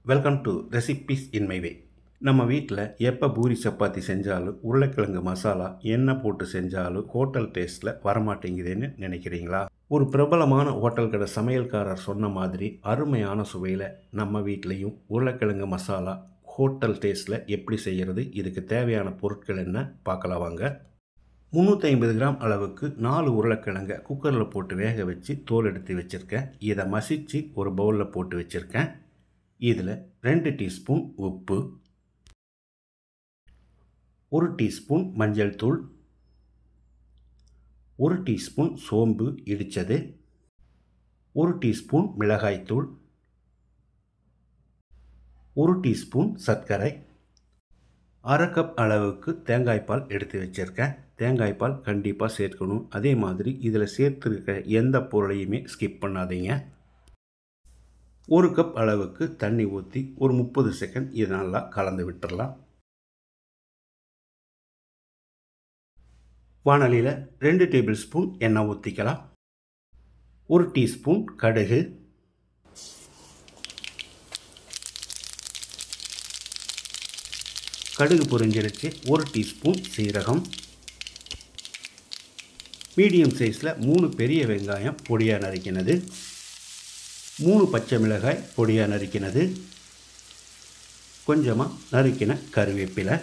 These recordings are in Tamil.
Welcome to recipes in my way. நம்ம வீட்டில் எப்போ பூரி சப்பாத்தி செஞ்சாலும் உருளைக்கிழங்கு மசாலா என்ன போட்டு செஞ்சாலும் ஹோட்டல் டேஸ்ட்டில் வரமாட்டேங்குதுன்னு நினைக்கிறீங்களா? ஒரு பிரபலமான ஹோட்டல் கடை சமையல்காரர் சொன்ன மாதிரி அருமையான சுவையில் நம்ம வீட்லேயும் உருளைக்கிழங்கு மசாலா ஹோட்டல் டேஸ்ட்டில் எப்படி செய்கிறது, இதுக்கு தேவையான பொருட்கள் என்ன பார்க்கலாம் வாங்க. 350 கிராம் அளவுக்கு 4 உருளைக்கிழங்கை குக்கரில் போட்டு வேக வச்சு தோல் எடுத்து வச்சுருக்கேன். இதை மசித்து ஒரு பவுலில் போட்டு வச்சுருக்கேன். இதில் 2 டீஸ்பூன் உப்பு, 1 டீஸ்பூன் மஞ்சள் தூள், 1 டீஸ்பூன் சோம்பு இடித்தது, 1 டீஸ்பூன் மிளகாய்த்தூள், 1 டீஸ்பூன் சர்க்கரை, அரை கப் அளவுக்கு தேங்காய்பால் எடுத்து வச்சுருக்கேன். தேங்காய்பால் கண்டிப்பாக சேர்க்கணும். அதே மாதிரி இதில் சேர்த்துருக்க எந்த பொருளையுமே ஸ்கிப் பண்ணாதீங்க. 1 கப் அளவுக்கு தண்ணி ஊற்றி ஒரு 30 செகண்ட் இதை நல்லா கலந்து விட்டுடலாம். வாணலியில் 2 டேபிள் ஸ்பூன் எண்ணெய் ஊற்றிக்கலாம். 1 டீஸ்பூன் கடுகு, கடுகு பொரிஞ்சிருச்சு. 1 டீஸ்பூன் சீரகம், மீடியம் சைஸில் 3 பெரிய வெங்காயம் பொடியாக நறுக்கினது, 3 பச்சை மிளகாய் பொடியாக நறுக்கினது, கொஞ்சமாக நறுக்கின கருவேப்பிலை,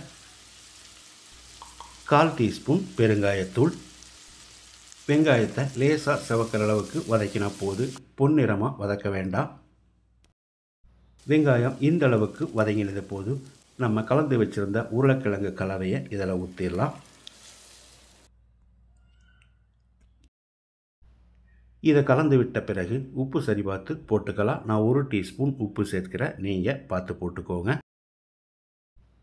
1/4 டீஸ்பூன் பெருங்காயத்தூள். வெங்காயத்தை லேசாக செவக்கிற அளவுக்கு வதக்கினா போது, பொன்னிறமாக வதக்க வேண்டாம். வெங்காயம் இந்த அளவுக்கு வதங்கினது போது நம்ம கலந்து வச்சுருந்த உருளைக்கிழங்கு கலவையை இதில் ஊற்றிடலாம். இதை கலந்து விட்ட பிறகு உப்பு சரி பார்த்து போட்டுக்கலாம். நான் 1 டீஸ்பூன் உப்பு சேர்க்கிறேன், நீங்கள் பார்த்து போட்டுக்கோங்க.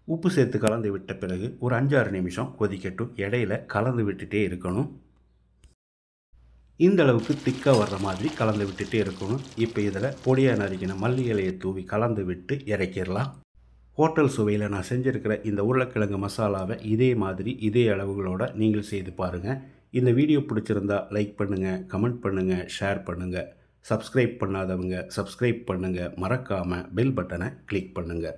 உப்பு சேர்த்து கலந்து விட்ட பிறகு ஒரு 5-6 நிமிஷம் கொதிக்கட்டும். இடையில கலந்து விட்டுட்டே இருக்கணும். இந்த அளவுக்கு திக்காக வர்ற மாதிரி கலந்து விட்டுட்டே இருக்கணும். இப்போ இதில் பொடியாக நறுக்கின மல்லி இலையை தூவி கலந்து விட்டு இறக்கிடலாம். ஹோட்டல் சுவையில் நான் செஞ்சுருக்கிற இந்த உருளைக்கிழங்கு மசாலாவை இதே மாதிரி இதே அளவுகளோட நீங்கள் செய்து பாருங்கள். இந்த வீடியோ பிடிச்சிருந்தா லைக் பண்ணுங்கள், கமெண்ட் பண்ணுங்கள், ஷேர் பண்ணுங்கள். சப்ஸ்கிரைப் பண்ணாதவங்க சப்ஸ்கிரைப் பண்ணுங்கள். மறக்காமல் பெல் பட்டனை கிளிக் பண்ணுங்கள்.